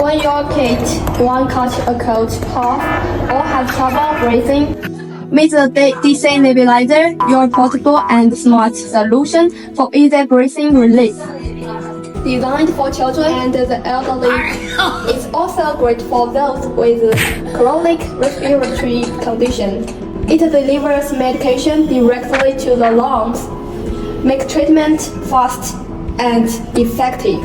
When your kid won't catch a cold, cough, or have trouble breathing, with the DC Nebulizer, your portable and smart solution for easy breathing relief. Designed for children and the elderly, it's also great for those with chronic respiratory condition. It delivers medication directly to the lungs, make treatment fast and effective.